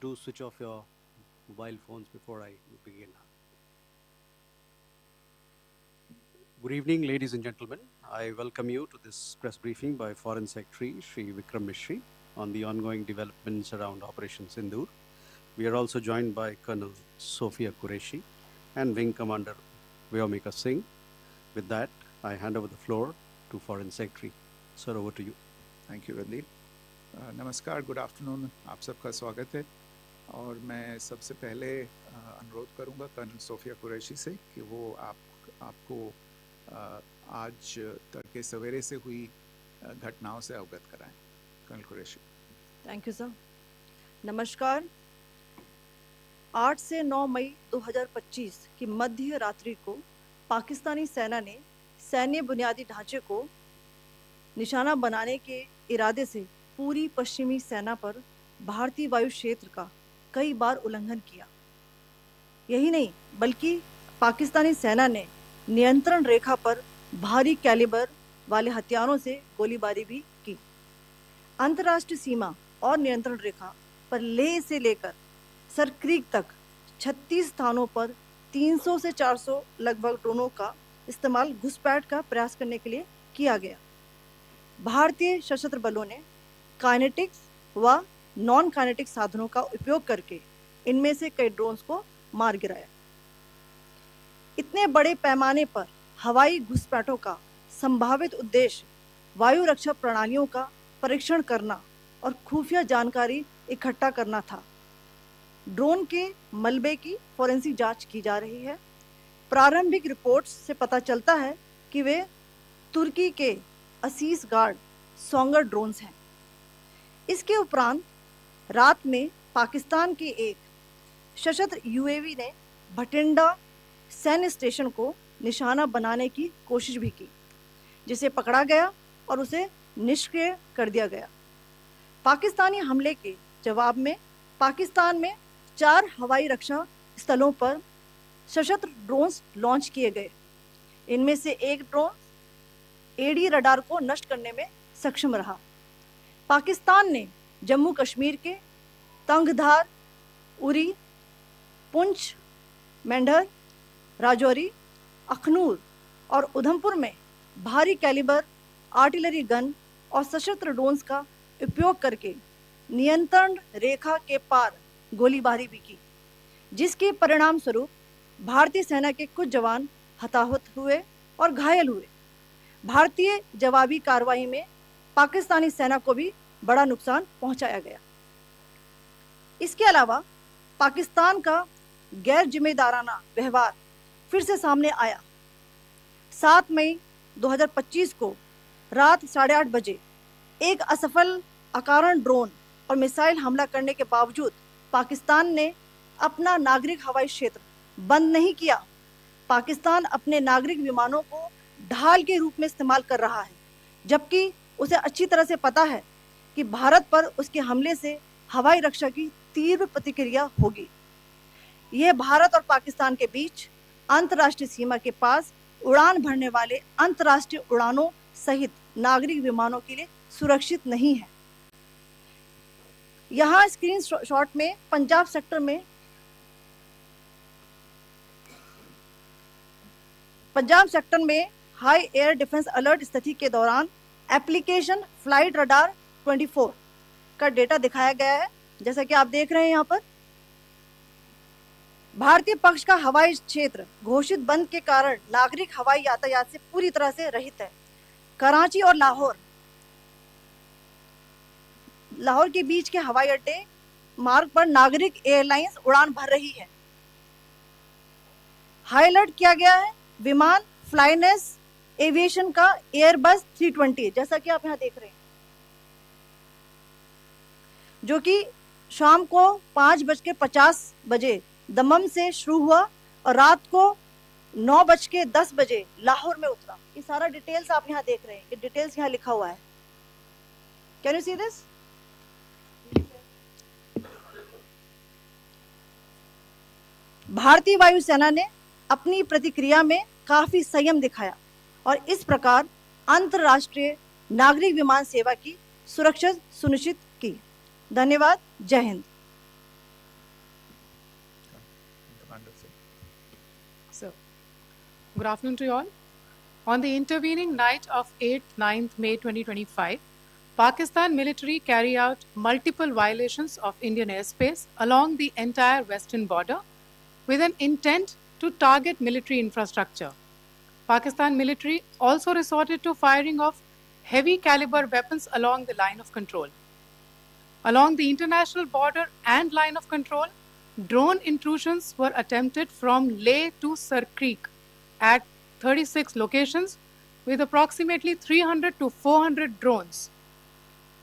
do switch off your mobile phones before I begin. Good evening, ladies and gentlemen. I welcome you to this press briefing by Foreign Secretary Shri Vikram Mishri on the ongoing developments around Operation Sindoor. We are also joined by Colonel Sophia Qureshi and Wing Commander Vyomika Singh. With that, I hand over the floor to Foreign Secretary. Sir, over to you. Thank you Randeep. नमस्कार, good afternoon, आप सबका स्वागत है। और मैं सबसे पहले अनुरोध करूंगा कर्नल सोफिया कुरैशी से कि वो आपको आज तड़के सवेरे से हुई घटनाओं से अवगत कराएं। Colonel Qureshi. Thank you sir. नमस्कार। 8 से 9 मई 2025 की मध्य रात्रि को पाकिस्तानी सेना ने सैन्य बुनियादी ढांचे को निशाना बनाने के इरादे से पूरी पश्चिमी सेना पर भारतीय वायु क्षेत्र का कई बार उल्लंघन किया। यही नहीं बल्कि पाकिस्तानी सेना ने नियंत्रण रेखा पर भारी कैलिबर वाले हथियारों से गोलीबारी भी की। अंतर्राष्ट्रीय सीमा और नियंत्रण रेखा पर लेह से लेकर सरक्रीक तक 36 स्थानों पर 300 से 400 लगभग ड्रोनों का इस्तेमाल घुसपैठ का प्रयास करने के लिए किया गया। भारतीय सशस्त्र बलों ने काइनेटिक्स व नॉन काइनेटिक साधनों का उपयोग करके इनमें से कई ड्रोन्स को मार गिराया। इतने बड़े पैमाने पर हवाई घुसपैठों का संभावित उद्देश्य वायु रक्षा प्रणालियों का परीक्षण करना और खुफिया जानकारी इकट्ठा करना था। ड्रोन के मलबे की फोरेंसिक जांच की जा रही है। प्रारंभिक रिपोर्ट्स से पता चलता है कि वे तुर्की के असीस गार्ड सोंगर ड्रोन्स हैं। इसके उपरांत रात में पाकिस्तान के एक सशस्त्र यूएवी ने भटिंडा सैन्य स्टेशन को निशाना बनाने की कोशिश भी की, जिसे पकड़ा गया और उसे निष्क्रिय कर दिया गया। पाकिस्तानी हमले के जवाब में पाकिस्तान में 4 हवाई रक्षा स्थलों पर सशस्त्र ड्रोन्स लॉन्च किए गए। इनमें से एक ड्रोन एडी रडार को नष्ट करने में सक्षम रहा। पाकिस्तान ने जम्मू कश्मीर के तंगधार, उरी, पुंछ, मेंढर, राजौरी, अखनूर और उधमपुर में भारी कैलिबर आर्टिलरी गन और सशस्त्र ड्रोन्स का उपयोग करके नियंत्रण रेखा के पार गोलीबारी भी की, जिसके परिणाम स्वरूप भारतीय सेना के कुछ जवान हताहत हुए और घायल हुए। भारतीय जवाबी कार्रवाई में पाकिस्तानी सेना को भी बड़ा नुकसान पहुंचाया गया। इसके अलावा पाकिस्तान का गैर जिम्मेदाराना व्यवहार फिर से सामने आया। 7 मई 2025 को रात 8:30 बजे एक असफल अकारण ड्रोन और मिसाइल हमला करने के बावजूद पाकिस्तान ने अपना नागरिक हवाई क्षेत्र बंद नहीं किया। पाकिस्तान अपने नागरिक विमानों को ढाल के रूप में इस्तेमाल कर रहा है, जबकि उसे अच्छी तरह से पता है कि भारत पर उसके हमले से हवाई रक्षा की तीव्र प्रतिक्रिया होगी। यह भारत और पाकिस्तान के बीच अंतर्राष्ट्रीय सीमा के पास उड़ान भरने वाले अंतर्राष्ट्रीय उड़ानों सहित नागरिक विमानों के लिए सुरक्षित नहीं है। यहाँ स्क्रीन शॉट में पंजाब सेक्टर में हाई एयर डिफेंस अलर्ट स्थिति के दौरान एप्लीकेशन फ्लाइट रडार 24 का डेटा दिखाया गया है। जैसा कि आप देख रहे हैं यहाँ पर भारतीय पक्ष का हवाई क्षेत्र घोषित बंद के कारण नागरिक हवाई यातायात से पूरी तरह से रहित है। कराची और लाहौर के बीच के हवाई अड्डे मार्ग पर नागरिक एयरलाइंस उड़ान भर रही है। हाई अलर्ट किया गया है विमान फ्लाइनेस एविएशन का एयरबस 320, जैसा कि आप यहाँ देख रहे हैं, जो कि शाम को 5:50 बजे दमम से शुरू हुआ और रात को 9:10 बजे लाहौर में उतरा। ये सारा डिटेल्स आप यहाँ देख रहे हैं, ये डिटेल्स यहाँ लिखा हुआ है। Can you see this? भारतीय वायुसेना ने अपनी प्रतिक्रिया में काफी संयम दिखाया और इस प्रकार अंतर्राष्ट्रीय नागरिक विमान सेवा की सुरक्षा सुनिश्चित की। धन्यवाद। जय Hind. Good afternoon to you all. On the intervening night of 8th 9th May 2025, Pakistan military carried out multiple violations of Indian airspace along the entire western border with an intent to target military infrastructure. Pakistan military also resorted to firing of heavy caliber weapons along the line of control. Along the international border and line of control, drone intrusions were attempted from Leh to Sir Creek at 36 locations with approximately 300 to 400 drones.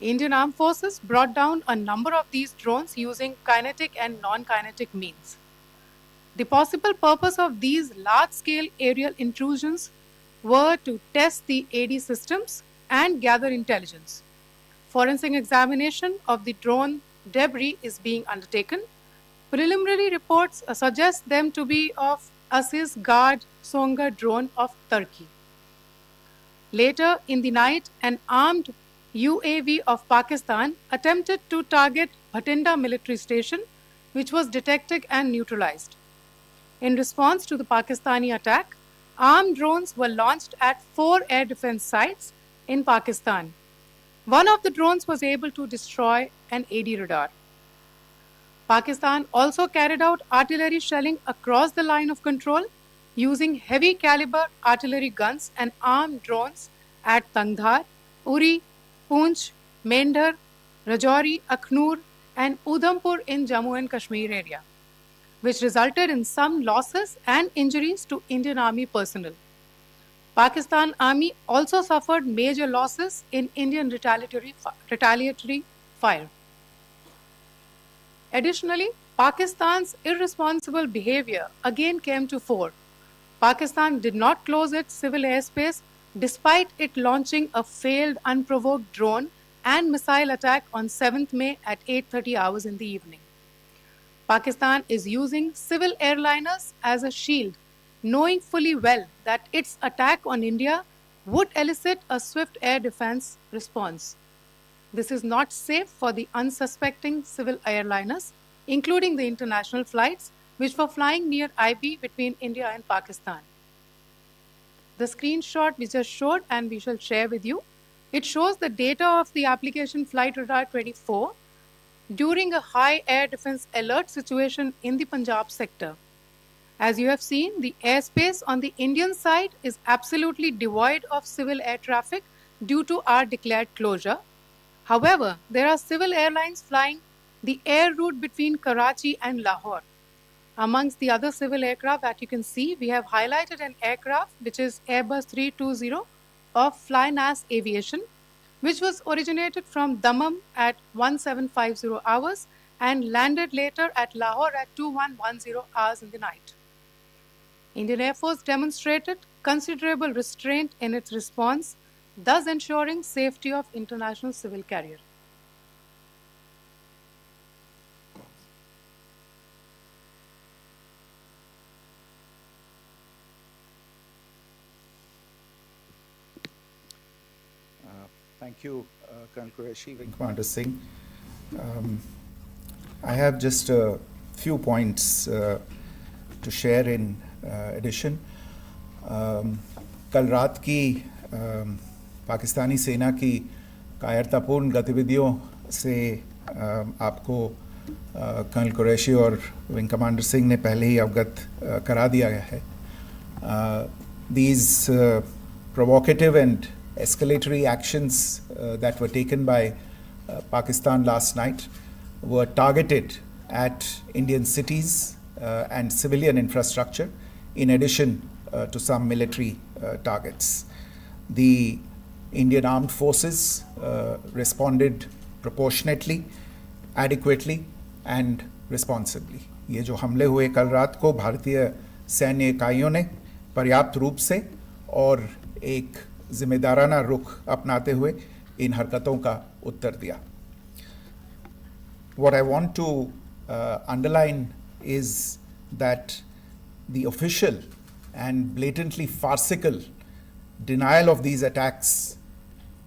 Indian Armed Forces brought down a number of these drones using kinetic and non-kinetic means. The possible purpose of these large-scale aerial intrusions were to test the AD systems and gather intelligence. Forensic examination of the drone debris is being undertaken. Preliminary reports suggest them to be of Aziz Guard Songa drone of Turkey. Later in the night, an armed UAV of Pakistan attempted to target Bhatinda military station, which was detected and neutralized. In response to the Pakistani attack, armed drones were launched at 4 air defense sites in Pakistan. One of the drones was able to destroy an AD radar. Pakistan also carried out artillery shelling across the line of control using heavy caliber artillery guns and armed drones at Tangdhar, Uri, Poonch, Mendhar, Rajouri, Akhnur, and Udhampur in Jammu and Kashmir area, which resulted in some losses and injuries to Indian Army personnel. Pakistan Army also suffered major losses in Indian retaliatory fire. Additionally, Pakistan's irresponsible behavior again came to fore. Pakistan did not close its civil airspace despite it launching a failed unprovoked drone and missile attack on 7th May at 8:30 hours in the evening. Pakistan is using civil airliners as a shield, knowing fully well that its attack on India would elicit a swift air defense response. This is not safe for the unsuspecting civil airliners, including the international flights, which were flying near IB between India and Pakistan. The screenshot we just showed and we shall share with you, it shows the data of the application Flight Radar 24 during a high air defense alert situation in the Punjab sector. As you have seen, the airspace on the Indian side is absolutely devoid of civil air traffic due to our declared closure. However, there are civil airlines flying the air route between Karachi and Lahore. Amongst the other civil aircraft that you can see, we have highlighted an aircraft which is Airbus 320 of Flynas Aviation, which was originated from Dammam at 1750 hours and landed later at Lahore at 2110 hours in the night. Indian Air Force demonstrated considerable restraint in its response, thus ensuring safety of international civil carrier. Thank you, Colonel Qureshi, Wing Commander Singh. I have just a few points to share in addition. कल रात की पाकिस्तानी सेना की कायरतापूर्ण गतिविधियों से आपको colonel Qureshi और विंग कमांडर सिंह ने पहले ही अवगत करा दिया गया है. These provocative and escalatory actions that were taken by Pakistan last night were targeted at Indian cities and civilian infrastructure, in addition to some military targets. The Indian Armed Forces responded proportionately, adequately and responsibly. ये जो हमले हुए कल रात को भारतीय सैन्य इकाइयों ने पर्याप्त रूप से और एक जिम्मेदाराना रुख अपनाते हुए इन हरकतों का उत्तर दिया. What I want to underline is that the official and blatantly farcical denial of these attacks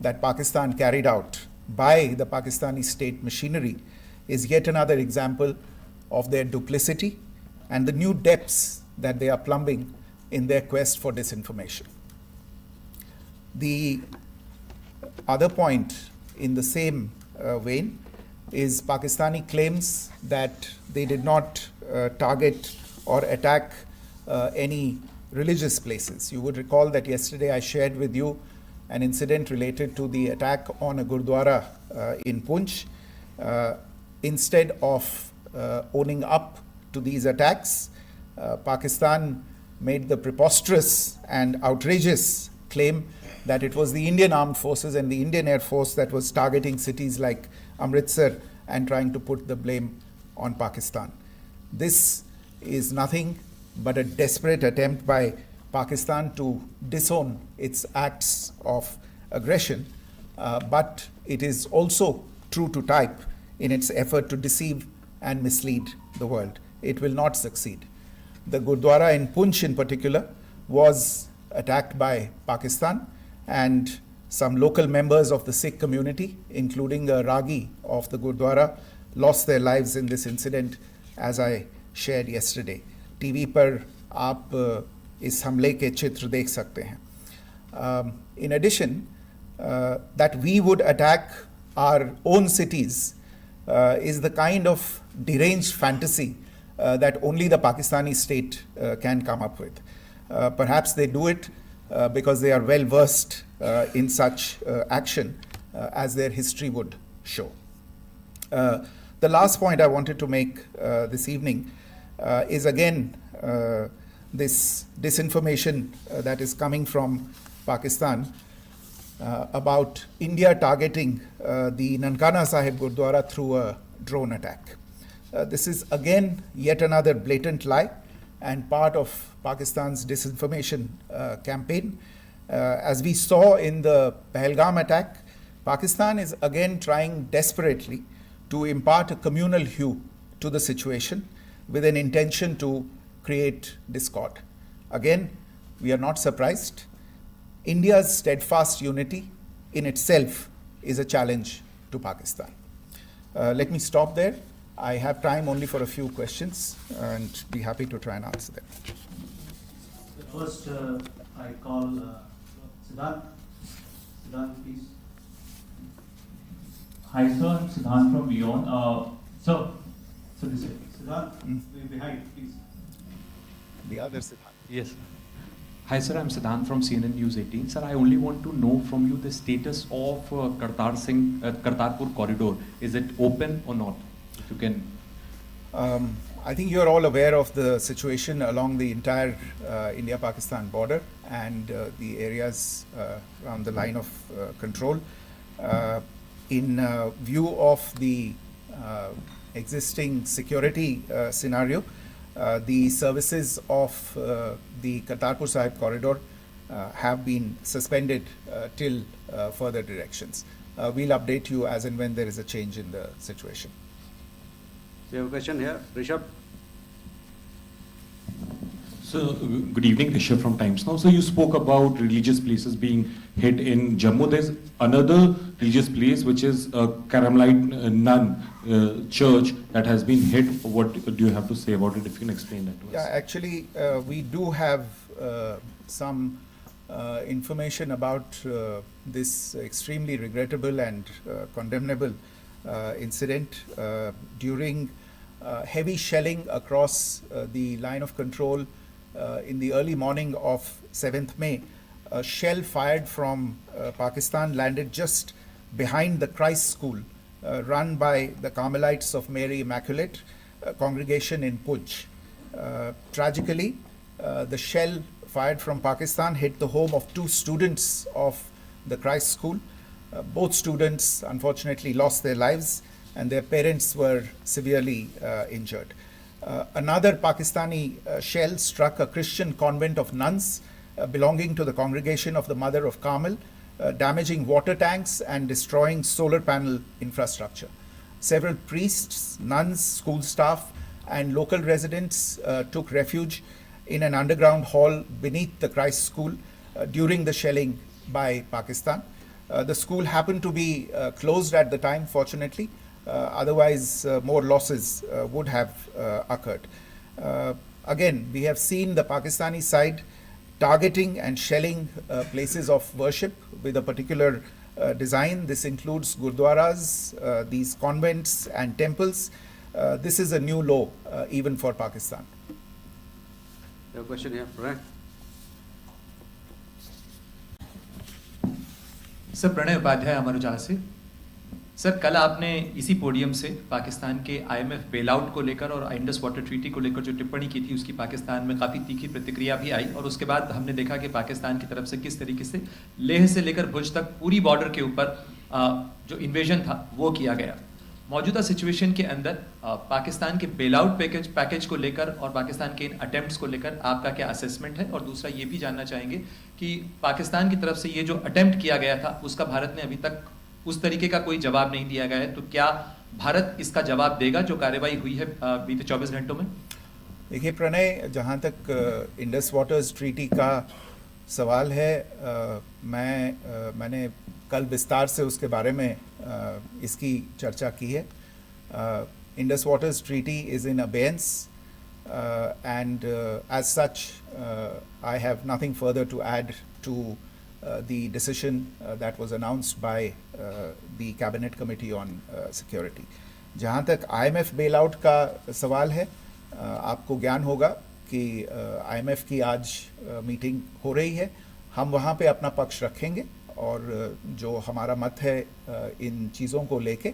that Pakistan carried out by the Pakistani state machinery is yet another example of their duplicity and the new depths that they are plumbing in their quest for disinformation. The other point in the same vein is Pakistani claims that they did not target or attack any religious places. You would recall that yesterday I shared with you an incident related to the attack on a Gurdwara in Poonch. Instead of owning up to these attacks, Pakistan made the preposterous and outrageous claim that it was the Indian Armed Forces and the Indian Air Force that was targeting cities like Amritsar and trying to put the blame on Pakistan. This is nothing but a desperate attempt by Pakistan to disown its acts of aggression, but it is also true to type in its effort to deceive and mislead the world. It will not succeed. The Gurdwara in Poonch in particular was attacked by Pakistan, and some local members of the Sikh community, including a Ragi of the Gurdwara, lost their lives in this incident, as I shared yesterday. TV पर आप इस हमले के चित्र देख सकते हैं. In addition, that we would attack our own cities is the kind of deranged fantasy that only the Pakistani state can come up with. Perhaps they do it because they are well versed in such action, as their history would show. The last point I wanted to make this evening is again this disinformation that is coming from Pakistan about India targeting the Nankana Sahib Gurdwara through a drone attack. This is again yet another blatant lie and part of Pakistan's disinformation campaign. As we saw in the Pahalgam attack, Pakistan is again trying desperately to impart a communal hue to the situation with an intention to create discord. Again, we are not surprised. India's steadfast unity in itself is a challenge to Pakistan. Let me stop there. I have time only for a few questions and be happy to try and answer them. First, I call Siddharth. Siddharth, please. Hi, sir. I'm Siddharth from Beyond. So this is Siddharth, behind, please. The other Siddharth. yes. Hi, sir. I'm Siddharth from CNN News 18. Sir, I only want to know from you the status of Kartarpur corridor. Is it open or not? If you can. I think you're all aware of the situation along the entire India-Pakistan border and the areas around the line of control. In view of the existing security scenario, the services of the Kartarpur Sahib corridor have been suspended till further directions. We'll update you as and when there is a change in the situation. We have a question here. Rishabh. So, good evening, Rishabh from Times Now. So, you spoke about religious places being hit in Jammu. There's another religious place which is a Carmelite nun church that has been hit. What do you have to say about it? If you can explain that to us. Yeah, actually, we do have some information about this extremely regrettable and condemnable incident. During heavy shelling across the line of control in the early morning of 7th May, a shell fired from Pakistan landed just behind the Christ School run by the Carmelites of Mary Immaculate congregation in Poonch. Tragically, the shell fired from Pakistan hit the home of 2 students of the Christ School. Both students unfortunately lost their lives and their parents were severely injured. Another Pakistani shell struck a Christian convent of nuns belonging to the congregation of the Mother of Carmel, damaging water tanks and destroying solar panel infrastructure. Several priests, nuns, school staff, and local residents took refuge in an underground hall beneath the Christ School during the shelling by Pakistan. The school happened to be closed at the time, fortunately. Otherwise, more losses would have occurred. Again, we have seen the Pakistani side targeting and shelling places of worship with a particular design. This includes gurdwaras, these convents and temples. This is a new law even for Pakistan. You have a question here, Pranay? Sir Pranay Upadhyay Amar Ujala से। Sir कल आपने इसी podium से पाकिस्तान के IMF bailout को लेकर और Indus water treaty को लेकर जो टिप्पणी की थी उसकी पाकिस्तान में काफ़ी तीखी प्रतिक्रिया भी आई, और उसके बाद हमने देखा कि पाकिस्तान की तरफ से किस तरीके से लेह से लेकर भुज तक पूरी बॉर्डर के ऊपर जो इन्वेजन था वो किया गया। मौजूदा सिचुएशन के अंदर पाकिस्तान के बेलआउट पैकेज को लेकर और पाकिस्तान के इन अटेम्प्ट्स को लेकर आपका क्या असेसमेंट है? और दूसरा ये भी जानना चाहेंगे कि पाकिस्तान की तरफ से ये जो अटेम्प्ट किया गया था उसका भारत ने अभी तक उस तरीके का कोई जवाब नहीं दिया गया है, तो क्या भारत इसका जवाब देगा जो कार्रवाई हुई है बीते 24 घंटों में? देखिए प्रणय, जहाँ तक इंडस वाटर्स ट्रीटी का सवाल है, मैंने कल विस्तार से उसके बारे में इसकी चर्चा की है। Indus waters treaty is in abeyance and as such I have nothing further to add to the decision that was announced by the Cabinet Committee on Security. जहाँ तक IMF bailout का सवाल है, आपको ज्ञान होगा कि IMF की आज मीटिंग हो रही है। हम वहाँ पे अपना पक्ष रखेंगे और जो हमारा मत है इन चीज़ों को लेके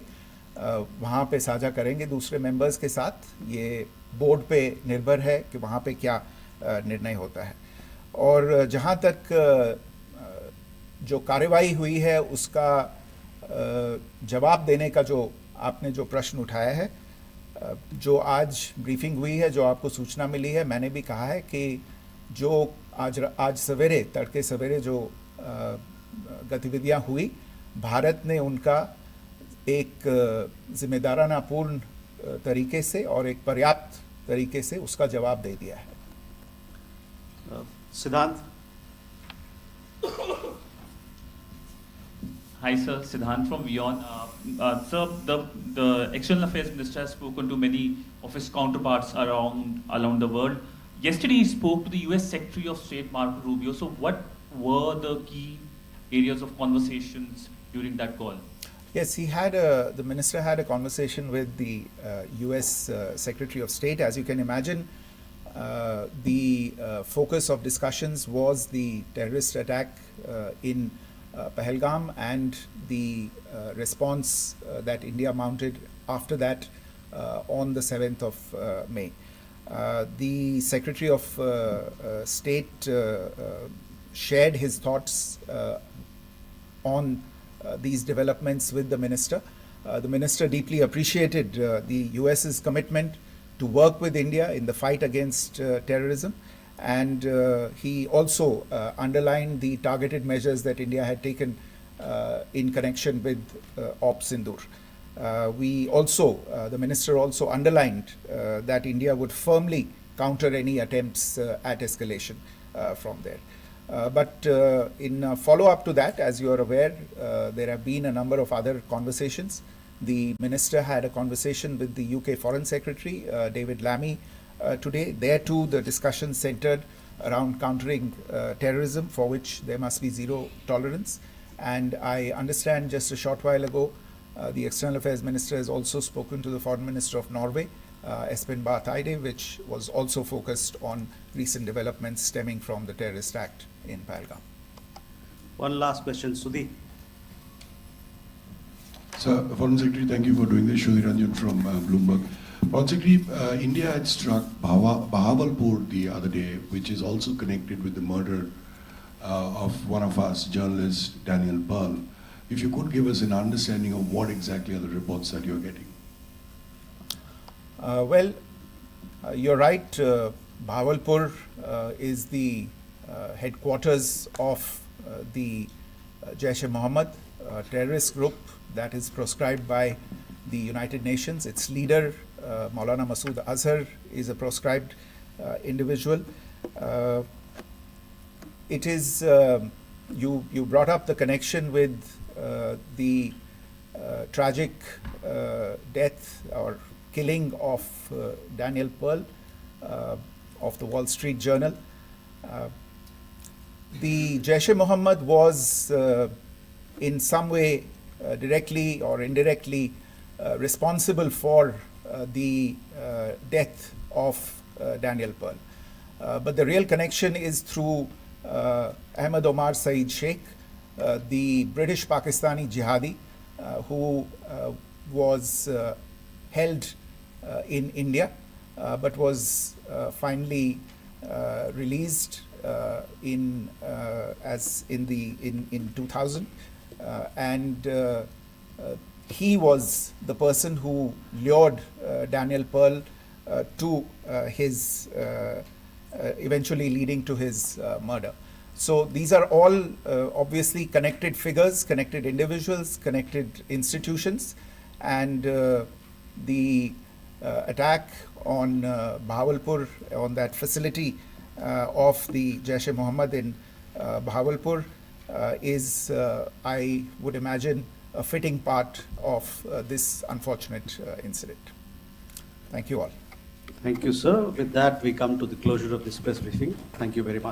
वहाँ पे साझा करेंगे दूसरे मेंबर्स के साथ। ये बोर्ड पे निर्भर है कि वहाँ पे क्या निर्णय होता है। और जहाँ तक जो कार्रवाई हुई है उसका जवाब देने का जो आपने जो प्रश्न उठाया है, जो आज ब्रीफिंग हुई है, जो आपको सूचना मिली है, मैंने भी कहा है कि जो आज सवेरे तड़के सवेरे जो गतिविधियाँ हुई, भारत ने उनका एक जिम्मेदाराना पूर्ण तरीके से और एक पर्याप्त तरीके से उसका जवाब दे दिया है। सिद्धांत? Hi sir, Siddhant from WION. Sir, the External Affairs Minister has spoken to many of his counterparts around the world. Yesterday he spoke to the US Secretary of State Marco Rubio. So what were the key areas of conversations during that call? Yes, the minister had a conversation with the US Secretary of State. As you can imagine, the focus of discussions was the terrorist attack in Pahalgam and the response that India mounted after that on the 7th of May. The Secretary of State shared his thoughts on these developments with the minister. The minister deeply appreciated the US's commitment to work with India in the fight against terrorism, and he also underlined the targeted measures that India had taken in connection with Op Sindoor. The minister also underlined that India would firmly counter any attempts at escalation from there. But in follow-up to that, as you are aware, there have been a number of other conversations. The minister had a conversation with the UK Foreign Secretary, David Lammy, today. There too, the discussion centered around countering terrorism, for which there must be zero tolerance. And I understand just a short while ago, the External Affairs Minister has also spoken to the Foreign Minister of Norway, Espen Barth Eide, which was also focused on recent developments stemming from the terrorist act in Pahalgam. One last question, Sudhi. Sir, Foreign Secretary, thank you for doing this. Sudhi Ranjan from Bloomberg. Foreign Secretary, India had struck Bahawalpur the other day, which is also connected with the murder of one of us, journalist Daniel Pearl. If you could give us an understanding of what exactly are the reports that you're getting. You're right. Bahawalpur is the headquarters of the Jaish-e-Mohammed terrorist group that is proscribed by the United Nations. Its leader, Maulana Masood Azhar, is a proscribed individual. It is, you brought up the connection with the tragic death or killing of Daniel Pearl of the Wall Street Journal. the Jaish-e-Mohammed was in some way directly or indirectly responsible for the death of Daniel Pearl. But the real connection is through Ahmed Omar Saeed Sheikh, the British Pakistani jihadi who was held in India but was finally released in 2000, and he was the person who lured Daniel Pearl to his eventually leading to his murder. So these are all obviously connected figures, connected individuals, connected institutions, and the attack on Bahawalpur, on that facility of the Jaish-e-Mohammed in Bahawalpur is, I would imagine, a fitting part of this unfortunate incident. Thank you all. Thank you, sir. With that, we come to the closure of this press briefing. Thank you very much.